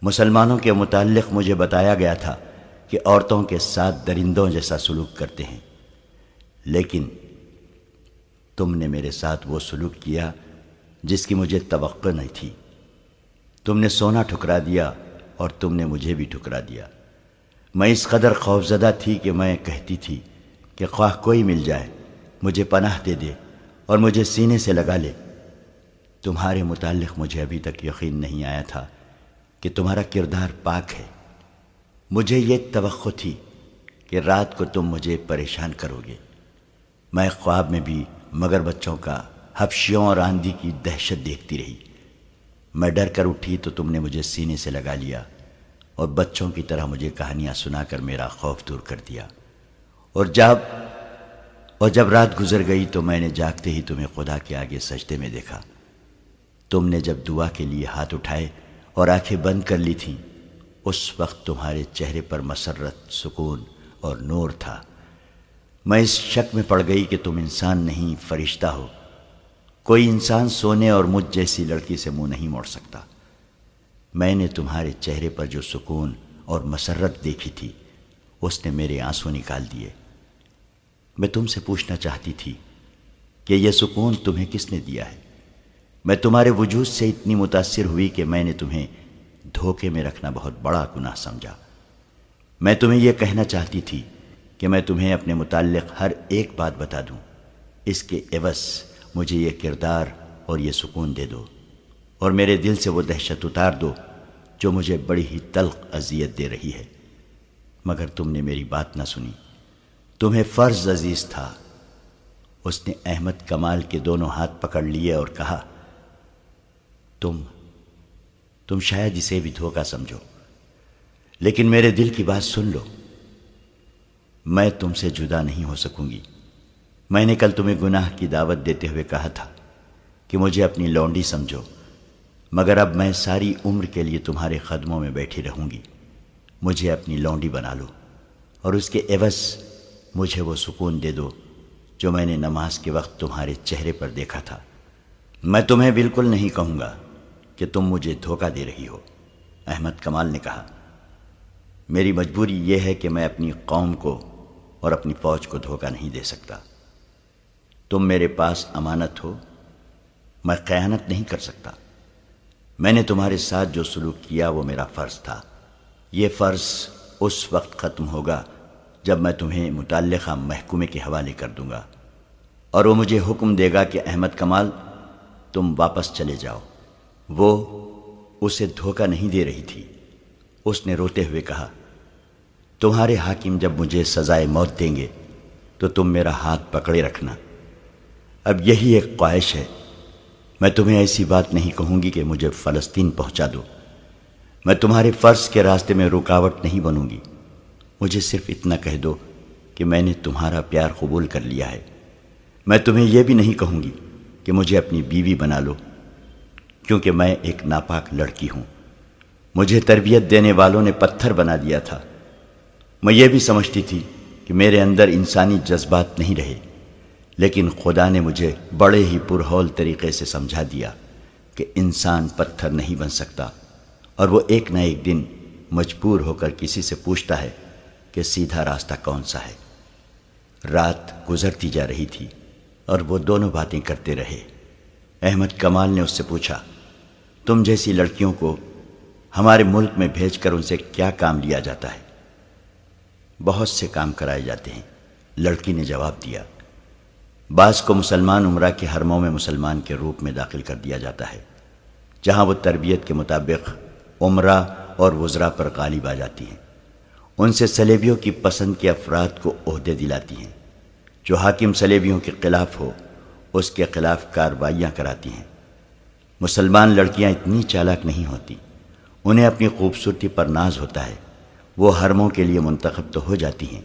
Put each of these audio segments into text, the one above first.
مسلمانوں کے متعلق مجھے بتایا گیا تھا کہ عورتوں کے ساتھ درندوں جیسا سلوک کرتے ہیں، لیکن تم نے میرے ساتھ وہ سلوک کیا جس کی مجھے توقع نہیں تھی۔ تم نے سونا ٹھکرا دیا اور تم نے مجھے بھی ٹھکرا دیا۔ میں اس قدر خوفزدہ تھی کہ میں کہتی تھی کہ خواہ کوئی مل جائے مجھے پناہ دے دے اور مجھے سینے سے لگا لے۔ تمہارے متعلق مجھے ابھی تک یقین نہیں آیا تھا کہ تمہارا کردار پاک ہے۔ مجھے یہ توقع تھی کہ رات کو تم مجھے پریشان کرو گے۔ میں خواب میں بھی مگر بچوں کا، حبشیوں اور آندھی کی دہشت دیکھتی رہی۔ میں ڈر کر اٹھی تو تم نے مجھے سینے سے لگا لیا اور بچوں کی طرح مجھے کہانیاں سنا کر میرا خوف دور کر دیا۔ اور جب رات گزر گئی تو میں نے جاگتے ہی تمہیں خدا کے آگے سجدے میں دیکھا۔ تم نے جب دعا کے لیے ہاتھ اٹھائے اور آنکھیں بند کر لی تھیں، اس وقت تمہارے چہرے پر مسرت، سکون اور نور تھا۔ میں اس شک میں پڑ گئی کہ تم انسان نہیں، فرشتہ ہو۔ کوئی انسان سونے اور مجھ جیسی لڑکی سے منہ نہیں موڑ سکتا۔ میں نے تمہارے چہرے پر جو سکون اور مسرت دیکھی تھی، اس نے میرے آنسو نکال دیے۔ میں تم سے پوچھنا چاہتی تھی کہ یہ سکون تمہیں کس نے دیا ہے؟ میں تمہارے وجود سے اتنی متاثر ہوئی کہ میں نے تمہیں دھوکے میں رکھنا بہت بڑا گناہ سمجھا۔ میں تمہیں یہ کہنا چاہتی تھی کہ میں تمہیں اپنے متعلق ہر ایک بات بتا دوں، اس کے عوض مجھے یہ کردار اور یہ سکون دے دو، اور میرے دل سے وہ دہشت اتار دو جو مجھے بڑی ہی تلخ اذیت دے رہی ہے۔ مگر تم نے میری بات نہ سنی۔ تمہیں فرض عزیز تھا۔ اس نے احمد کمال کے دونوں ہاتھ پکڑ لیے اور کہا، تم شاید اسے بھی دھوکہ سمجھو، لیکن میرے دل کی بات سن لو۔ میں تم سے جدا نہیں ہو سکوں گی۔ میں نے کل تمہیں گناہ کی دعوت دیتے ہوئے کہا تھا کہ مجھے اپنی لونڈی سمجھو، مگر اب میں ساری عمر کے لیے تمہارے قدموں میں بیٹھی رہوں گی۔ مجھے اپنی لونڈی بنا لو اور اس کے عوض مجھے وہ سکون دے دو جو میں نے نماز کے وقت تمہارے چہرے پر دیکھا تھا۔ میں تمہیں بالکل نہیں کہوں گا کہ تم مجھے دھوکہ دے رہی ہو۔ احمد کمال نے کہا، میری مجبوری یہ ہے کہ میں اپنی قوم کو اور اپنی فوج کو دھوکہ نہیں دے سکتا۔ تم میرے پاس امانت ہو، میں خیانت نہیں کر سکتا۔ میں نے تمہارے ساتھ جو سلوک کیا وہ میرا فرض تھا۔ یہ فرض اس وقت ختم ہوگا جب میں تمہیں متعلقہ محکمے کے حوالے کر دوں گا، اور وہ مجھے حکم دے گا کہ احمد کمال تم واپس چلے جاؤ۔ وہ اسے دھوکہ نہیں دے رہی تھی۔ اس نے روتے ہوئے کہا، تمہارے حاکم جب مجھے سزائے موت دیں گے تو تم میرا ہاتھ پکڑے رکھنا۔ اب یہی ایک خواہش ہے، میں تمہیں ایسی بات نہیں کہوں گی کہ مجھے فلسطین پہنچا دو۔ میں تمہارے فرض کے راستے میں رکاوٹ نہیں بنوں گی۔ مجھے صرف اتنا کہہ دو کہ میں نے تمہارا پیار قبول کر لیا ہے۔ میں تمہیں یہ بھی نہیں کہوں گی کہ مجھے اپنی بیوی بنا لو، کیونکہ میں ایک ناپاک لڑکی ہوں۔ مجھے تربیت دینے والوں نے پتھر بنا دیا تھا۔ میں یہ بھی سمجھتی تھی کہ میرے اندر انسانی جذبات نہیں رہے، لیکن خدا نے مجھے بڑے ہی پرہول طریقے سے سمجھا دیا کہ انسان پتھر نہیں بن سکتا، اور وہ ایک نہ ایک دن مجبور ہو کر کسی سے پوچھتا ہے کہ سیدھا راستہ کون سا ہے۔ رات گزرتی جا رہی تھی اور وہ دونوں باتیں کرتے رہے۔ احمد کمال نے اس سے پوچھا، تم جیسی لڑکیوں کو ہمارے ملک میں بھیج کر ان سے کیا کام لیا جاتا ہے؟ بہت سے کام کرائے جاتے ہیں، لڑکی نے جواب دیا۔ بعض کو مسلمان عمرہ کے حرموں میں مسلمان کے روپ میں داخل کر دیا جاتا ہے، جہاں وہ تربیت کے مطابق عمرہ اور وزراء پر غالب آ جاتی ہیں۔ ان سے سلیبیوں کی پسند کے افراد کو عہدے دلاتی ہیں۔ جو حاکم سلیبیوں کے خلاف ہو اس کے خلاف کارروائیاں کراتی ہیں۔ مسلمان لڑکیاں اتنی چالاک نہیں ہوتی، انہیں اپنی خوبصورتی پر ناز ہوتا ہے۔ وہ حرموں کے لیے منتخب تو ہو جاتی ہیں،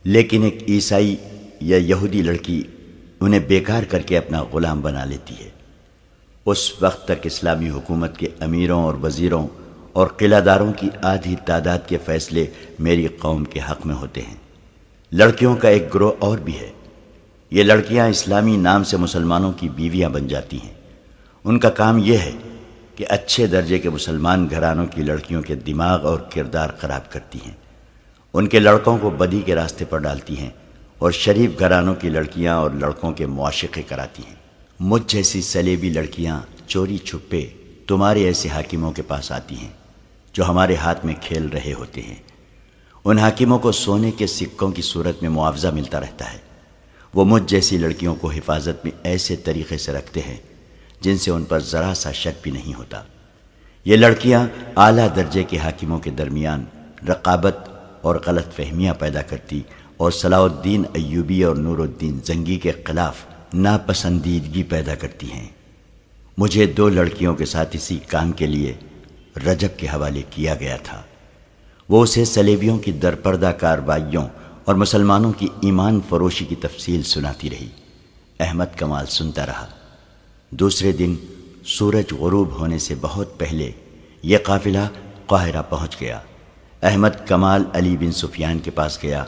لیکن ایک عیسائی یا یہودی لڑکی انہیں بیکار کر کے اپنا غلام بنا لیتی ہے۔ اس وقت تک اسلامی حکومت کے امیروں اور وزیروں اور قلعہ داروں کی آدھی تعداد کے فیصلے میری قوم کے حق میں ہوتے ہیں۔ لڑکیوں کا ایک گروہ اور بھی ہے۔ یہ لڑکیاں اسلامی نام سے مسلمانوں کی بیویاں بن جاتی ہیں۔ ان کا کام یہ ہے کہ اچھے درجے کے مسلمان گھرانوں کی لڑکیوں کے دماغ اور کردار خراب کرتی ہیں، ان کے لڑکوں کو بدی کے راستے پر ڈالتی ہیں، اور شریف گھرانوں کی لڑکیاں اور لڑکوں کے معاشقے کراتی ہیں۔ مجھ جیسی سلیبی لڑکیاں چوری چھپے تمہارے ایسے حاکموں کے پاس آتی ہیں جو ہمارے ہاتھ میں کھیل رہے ہوتے ہیں۔ ان حاکموں کو سونے کے سکوں کی صورت میں معاوضہ ملتا رہتا ہے۔ وہ مجھ جیسی لڑکیوں کو حفاظت میں ایسے طریقے سے رکھتے ہیں جن سے ان پر ذرا سا شک بھی نہیں ہوتا۔ یہ لڑکیاں اعلیٰ درجے کے حاکموں کے درمیان رقابت اور غلط فہمیاں پیدا کرتی اور صلاح الدین ایوبی اور نور الدین زنگی کے خلاف ناپسندیدگی پیدا کرتی ہیں۔ مجھے 2 لڑکیوں کے ساتھ اسی کام کے لیے رجب کے حوالے کیا گیا تھا۔ وہ اسے صلیبیوں کی درپردہ کارروائیوں اور مسلمانوں کی ایمان فروشی کی تفصیل سناتی رہی۔ احمد کمال سنتا رہا۔ دوسرے دن سورج غروب ہونے سے بہت پہلے یہ قافلہ قاہرہ پہنچ گیا۔ احمد کمال علی بن سفیان کے پاس گیا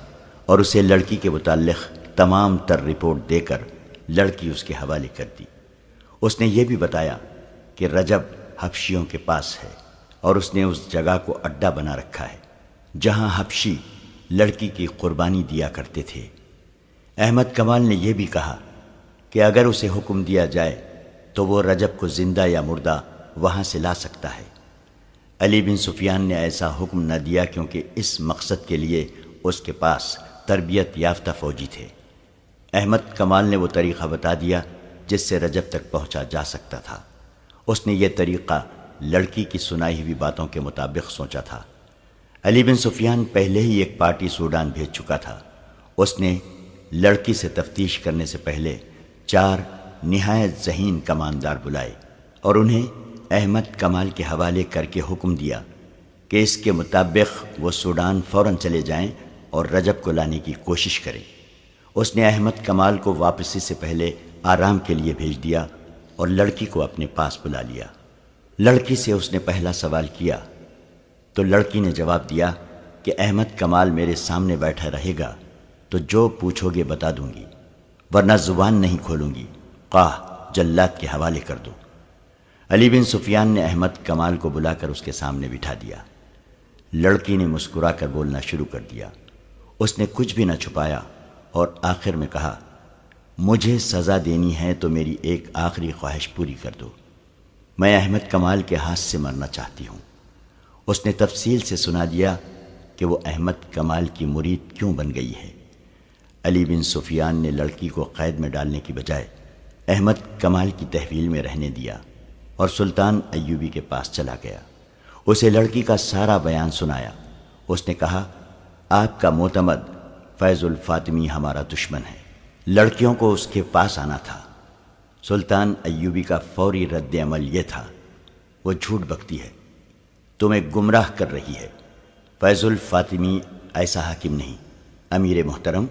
اور اسے لڑکی کے متعلق تمام تر رپورٹ دے کر لڑکی اس کے حوالے کر دی۔ اس نے یہ بھی بتایا کہ رجب حبشیوں کے پاس ہے اور اس نے اس جگہ کو اڈا بنا رکھا ہے جہاں حبشی لڑکی کی قربانی دیا کرتے تھے۔ احمد کمال نے یہ بھی کہا کہ اگر اسے حکم دیا جائے تو وہ رجب کو زندہ یا مردہ وہاں سے لا سکتا ہے۔ علی بن سفیان نے ایسا حکم نہ دیا کیونکہ اس مقصد کے لیے اس کے پاس تربیت یافتہ فوجی تھے۔ احمد کمال نے وہ طریقہ بتا دیا جس سے رجب تک پہنچا جا سکتا تھا۔ اس نے یہ طریقہ لڑکی کی سنائی ہوئی باتوں کے مطابق سوچا تھا۔ علی بن سفیان پہلے ہی ایک پارٹی سوڈان بھیج چکا تھا۔ اس نے لڑکی سے تفتیش کرنے سے پہلے 4 نہایت ذہین کماندار بلائے اور انہیں احمد کمال کے حوالے کر کے حکم دیا کہ اس کے مطابق وہ سوڈان فوراً چلے جائیں اور رجب کو لانے کی کوشش کریں۔ اس نے احمد کمال کو واپسی سے پہلے آرام کے لیے بھیج دیا اور لڑکی کو اپنے پاس بلا لیا۔ لڑکی سے اس نے پہلا سوال کیا تو لڑکی نے جواب دیا کہ احمد کمال میرے سامنے بیٹھا رہے گا تو جو پوچھو گے بتا دوں گی، ورنہ زبان نہیں کھولوں گی، خواہ جلاد کے حوالے کر دو۔ علی بن سفیان نے احمد کمال کو بلا کر اس کے سامنے بٹھا دیا۔ لڑکی نے مسکرا کر بولنا شروع کر دیا۔ اس نے کچھ بھی نہ چھپایا اور آخر میں کہا، مجھے سزا دینی ہے تو میری ایک آخری خواہش پوری کر دو۔ میں احمد کمال کے ہاتھ سے مرنا چاہتی ہوں۔ اس نے تفصیل سے سنا دیا کہ وہ احمد کمال کی مرید کیوں بن گئی ہے۔ علی بن سفیان نے لڑکی کو قید میں ڈالنے کی بجائے احمد کمال کی تحویل میں رہنے دیا اور سلطان ایوبی کے پاس چلا گیا۔ اسے لڑکی کا سارا بیان سنایا۔ اس نے کہا، آپ کا معتمد فیض الفاطمی ہمارا دشمن ہے، لڑکیوں کو اس کے پاس آنا تھا۔ سلطان ایوبی کا فوری رد عمل یہ تھا، وہ جھوٹ بکتی ہے، تمہیں گمراہ کر رہی ہے۔ فیض الفاطمی ایسا حاکم نہیں۔ امیر محترم،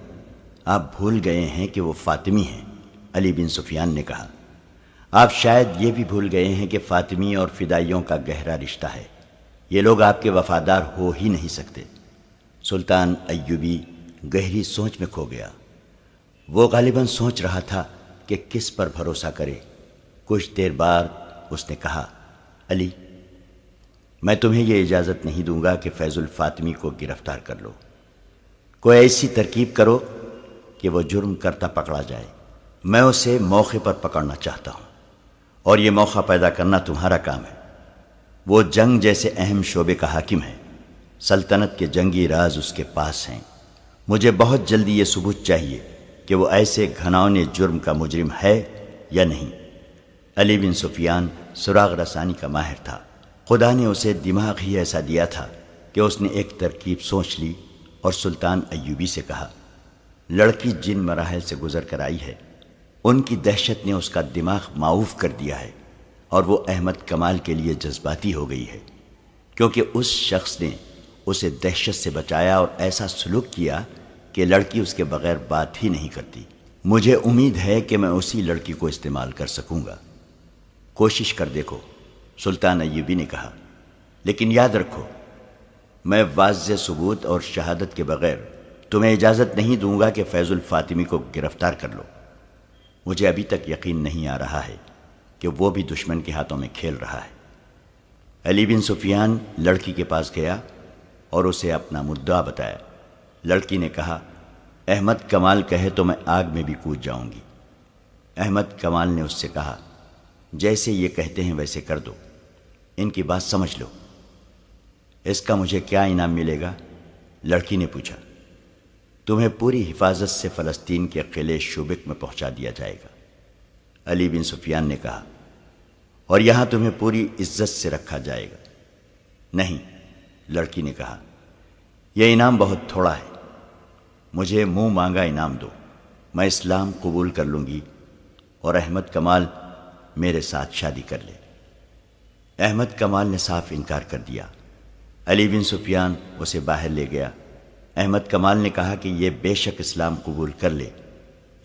آپ بھول گئے ہیں کہ وہ فاطمی ہیں۔ علی بن سفیان نے کہا، آپ شاید یہ بھی بھول گئے ہیں کہ فاطمی اور فدائیوں کا گہرا رشتہ ہے، یہ لوگ آپ کے وفادار ہو ہی نہیں سکتے۔ سلطان ایوبی گہری سوچ میں کھو گیا۔ وہ غالباً سوچ رہا تھا کہ کس پر بھروسہ کرے۔ کچھ دیر بعد اس نے کہا، علی، میں تمہیں یہ اجازت نہیں دوں گا کہ فیض الفاطمی کو گرفتار کر لو۔ کوئی ایسی ترکیب کرو کہ وہ جرم کرتا پکڑا جائے۔ میں اسے موقع پر پکڑنا چاہتا ہوں، اور یہ موقع پیدا کرنا تمہارا کام ہے۔ وہ جنگ جیسے اہم شعبے کا حاکم ہے، سلطنت کے جنگی راز اس کے پاس ہیں۔ مجھے بہت جلدی یہ ثبوت چاہیے کہ وہ ایسے گھناؤنے جرم کا مجرم ہے یا نہیں۔ علی بن سفیان سراغ رسانی کا ماہر تھا۔ خدا نے اسے دماغ ہی ایسا دیا تھا کہ اس نے ایک ترکیب سوچ لی اور سلطان ایوبی سے کہا، لڑکی جن مراحل سے گزر کر آئی ہے ان کی دہشت نے اس کا دماغ معوف کر دیا ہے، اور وہ احمد کمال کے لیے جذباتی ہو گئی ہے، کیونکہ اس شخص نے اسے دہشت سے بچایا اور ایسا سلوک کیا کہ لڑکی اس کے بغیر بات ہی نہیں کرتی۔ مجھے امید ہے کہ میں اسی لڑکی کو استعمال کر سکوں گا۔ کوشش کر دیکھو، سلطان ایوبی نے کہا، لیکن یاد رکھو، میں واضح ثبوت اور شہادت کے بغیر تمہیں اجازت نہیں دوں گا کہ فیض الفاطمی کو گرفتار کر لو۔ مجھے ابھی تک یقین نہیں آ رہا ہے کہ وہ بھی دشمن کے ہاتھوں میں کھیل رہا ہے۔ علی بن سفیان لڑکی کے پاس گیا اور اسے اپنا مدعا بتایا۔ لڑکی نے کہا، احمد کمال کہے تو میں آگ میں بھی کود جاؤں گی۔ احمد کمال نے اس سے کہا، جیسے یہ کہتے ہیں ویسے کر دو، ان کی بات سمجھ لو۔ اس کا مجھے کیا انعام ملے گا؟ لڑکی نے پوچھا۔ تمہیں پوری حفاظت سے فلسطین کے قلعے شوبک میں پہنچا دیا جائے گا۔ علی بن سفیان نے کہا، اور یہاں تمہیں پوری عزت سے رکھا جائے گا۔ نہیں، لڑکی نے کہا، یہ انعام بہت تھوڑا ہے، مجھے منہ مانگا انعام دو، میں اسلام قبول کر لوں گی اور احمد کمال میرے ساتھ شادی کر لے۔ احمد کمال نے صاف انکار کر دیا۔ علی بن سفیان اسے باہر لے گیا۔ احمد کمال نے کہا کہ یہ بے شک اسلام قبول کر لے،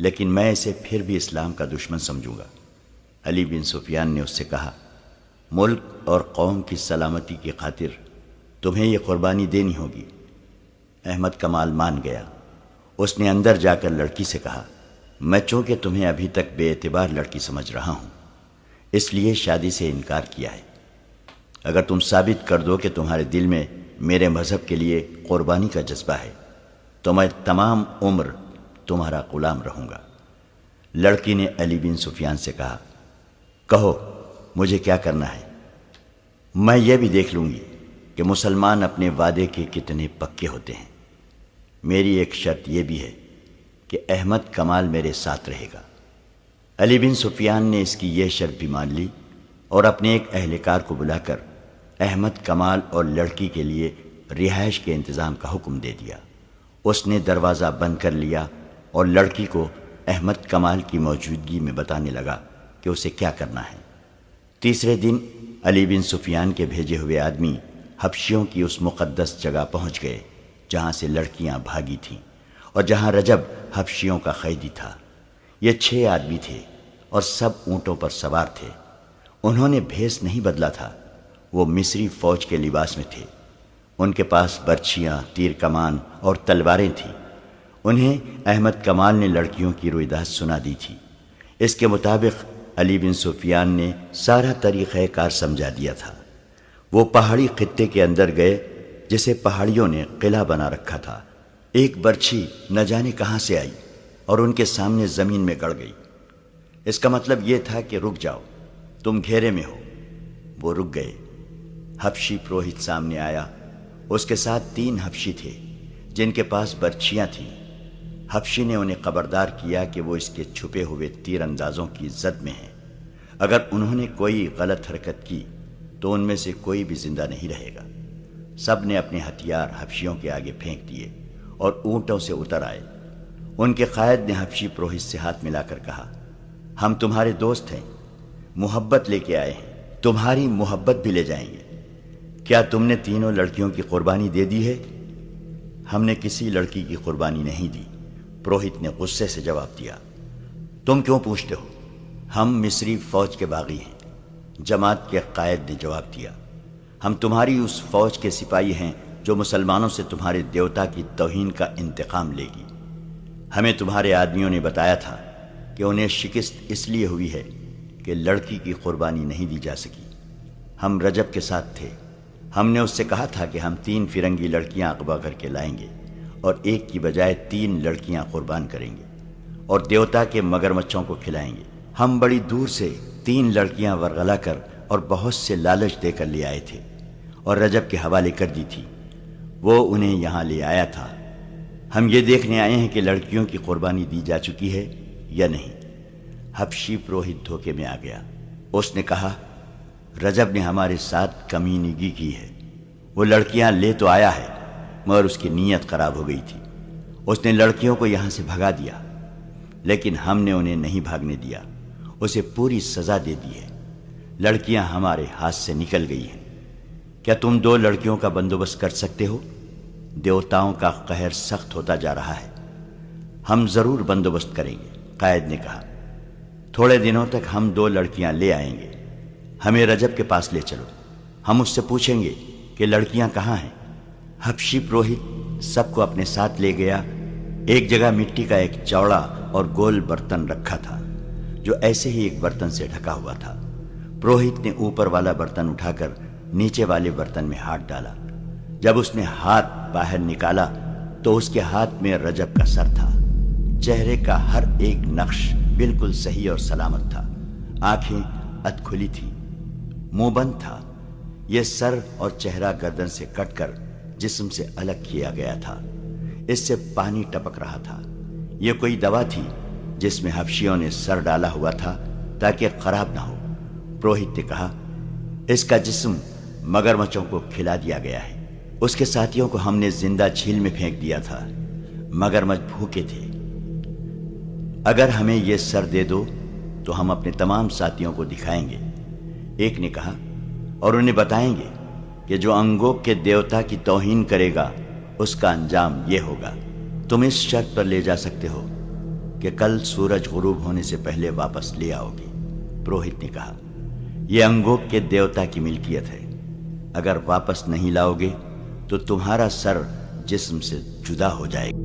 لیکن میں اسے پھر بھی اسلام کا دشمن سمجھوں گا۔ علی بن سفیان نے اس سے کہا، ملک اور قوم کی سلامتی کی خاطر تمہیں یہ قربانی دینی ہوگی۔ احمد کمال مان گیا۔ اس نے اندر جا کر لڑکی سے کہا، میں چونکہ تمہیں ابھی تک بے اعتبار لڑکی سمجھ رہا ہوں، اس لیے شادی سے انکار کیا ہے۔ اگر تم ثابت کر دو کہ تمہارے دل میں میرے مذہب کے لیے قربانی کا جذبہ ہے تو میں تمام عمر تمہارا غلام رہوں گا۔ لڑکی نے علی بن سفیان سے کہا، کہو مجھے کیا کرنا ہے، میں یہ بھی دیکھ لوں گی کہ مسلمان اپنے وعدے کے کتنے پکے ہوتے ہیں۔ میری ایک شرط یہ بھی ہے کہ احمد کمال میرے ساتھ رہے گا۔ علی بن سفیان نے اس کی یہ شرط بھی مان لی اور اپنے ایک اہلکار کو بلا کر احمد کمال اور لڑکی کے لیے رہائش کے انتظام کا حکم دے دیا۔ اس نے دروازہ بند کر لیا اور لڑکی کو احمد کمال کی موجودگی میں بتانے لگا کہ اسے کیا کرنا ہے۔ تیسرے دن علی بن سفیان کے بھیجے ہوئے آدمی حبشیوں کی اس مقدس جگہ پہنچ گئے جہاں سے لڑکیاں بھاگی تھیں اور جہاں رجب حبشیوں کا قیدی تھا۔ یہ 6 آدمی تھے اور سب اونٹوں پر سوار تھے۔ انہوں نے بھیس نہیں بدلا تھا، وہ مصری فوج کے لباس میں تھے۔ ان کے پاس برچھیاں، تیر کمان اور تلواریں تھیں۔ انہیں احمد کمال نے لڑکیوں کی رویداد سنا دی تھی۔ اس کے مطابق علی بن سفیان نے سارا طریقہ کار سمجھا دیا تھا۔ وہ پہاڑی خطے کے اندر گئے جسے پہاڑیوں نے قلعہ بنا رکھا تھا۔ ایک برچھی نہ جانے کہاں سے آئی اور ان کے سامنے زمین میں گڑ گئی۔ اس کا مطلب یہ تھا کہ رک جاؤ، تم گھیرے میں ہو۔ وہ رک گئے۔ حبشی پروہت سامنے آیا۔ اس کے ساتھ 3 حبشی تھے جن کے پاس برچھیاں تھیں۔ حبشی نے انہیں خبردار کیا کہ وہ اس کے چھپے ہوئے تیر اندازوں کی زد میں ہیں۔ اگر انہوں نے کوئی غلط حرکت کی تو ان میں سے کوئی بھی زندہ نہیں رہے گا۔ سب نے اپنے ہتھیار حبشیوں کے آگے پھینک دیے اور اونٹوں سے اتر آئے۔ ان کے قائد نے حبشی پروہت سے ہاتھ ملا کر کہا، ہم تمہارے دوست ہیں، محبت لے کے آئے ہیں، تمہاری محبت بھی لے جائیں گے۔ کیا تم نے تینوں لڑکیوں کی قربانی دے دی ہے؟ ہم نے کسی لڑکی کی قربانی نہیں دی، پروہت نے غصے سے جواب دیا۔ تم کیوں پوچھتے ہو؟ ہم مصری فوج کے باغی ہیں، جماعت کے قائد نے جواب دیا۔ ہم تمہاری اس فوج کے سپاہی ہیں جو مسلمانوں سے تمہارے دیوتا کی توہین کا انتقام لے گی۔ ہمیں تمہارے آدمیوں نے بتایا تھا کہ انہیں شکست اس لیے ہوئی ہے کہ لڑکی کی قربانی نہیں دی جا سکی۔ ہم رجب کے ساتھ تھے۔ ہم نے اس سے کہا تھا کہ ہم 3 فرنگی لڑکیاں اغوا کر کے لائیں گے اور ایک کی بجائے 3 لڑکیاں قربان کریں گے اور دیوتا کے مگرمچھوں کو کھلائیں گے۔ ہم بڑی دور سے 3 لڑکیاں ورغلا کر اور بہت سے لالچ دے کر لے آئے تھے اور رجب کے حوالے کر دی تھی۔ وہ انہیں یہاں لے آیا تھا۔ ہم یہ دیکھنے آئے ہیں کہ لڑکیوں کی قربانی دی جا چکی ہے یا نہیں۔ حبشی پروہت دھوکے میں آ گیا۔ اس نے کہا، رجب نے ہمارے ساتھ کمینگی کی ہے۔ وہ لڑکیاں لے تو آیا ہے مگر اس کی نیت خراب ہو گئی تھی۔ اس نے لڑکیوں کو یہاں سے بھگا دیا، لیکن ہم نے انہیں نہیں بھاگنے دیا، اسے پوری سزا دے دی ہے۔ لڑکیاں ہمارے ہاتھ سے نکل گئی ہیں۔ کیا تم 2 لڑکیوں کا بندوبست کر سکتے ہو؟ دیوتاؤں کا قہر سخت ہوتا جا رہا ہے۔ ہم ضرور بندوبست کریں گے، قائد نے کہا۔ تھوڑے دنوں تک ہم 2 لڑکیاں لے آئیں گے۔ ہمیں رجب کے پاس لے چلو، ہم اس سے پوچھیں گے کہ لڑکیاں کہاں ہیں۔ حبشی پروہت سب کو اپنے ساتھ لے گیا۔ ایک جگہ مٹی کا ایک چوڑا اور گول برتن رکھا تھا جو ایسے ہی ایک برتن سے ڈھکا ہوا تھا۔ پروہت نے اوپر والا برتن اٹھا کر نیچے والے برتن میں ہاتھ ڈالا۔ جب اس نے ہاتھ باہر نکالا تو اس کے ہاتھ میں رجب کا سر تھا۔ چہرے کا ہر ایک نقش بالکل صحیح اور سلامت تھا۔ آنکھیں ادھ کھلی تھی، منہ بند تھا۔ یہ سر اور چہرہ گردن سے کٹ کر جسم سے الگ کیا گیا تھا۔ اس سے پانی ٹپک رہا تھا۔ یہ کوئی دوا تھی جس میں حبشیوں نے سر ڈالا ہوا تھا تاکہ خراب نہ ہو۔ پروہت نے کہا، اس کا جسم مگرمچھوں کو کھلا دیا گیا ہے۔ اس کے ساتھیوں کو ہم نے زندہ جھیل میں پھینک دیا تھا۔ مگرمچھ بھوکے تھے۔ اگر ہمیں یہ سر دے دو تو ہم اپنے تمام ساتھیوں کو دکھائیں گے۔ ایک نے کہا، اور انہیں بتائیں گے کہ جو انگوک کے دیوتا کی توہین کرے گا اس کا انجام یہ ہوگا۔ تم اس شرط پر لے جا سکتے ہو کہ کل سورج غروب ہونے سے پہلے واپس لے آؤ گے۔ پروہت نے کہا، یہ انگوک کے دیوتا کی ملکیت ہے۔ اگر واپس نہیں لاؤ گے تو تمہارا سر جسم سے جدا ہو جائے گا۔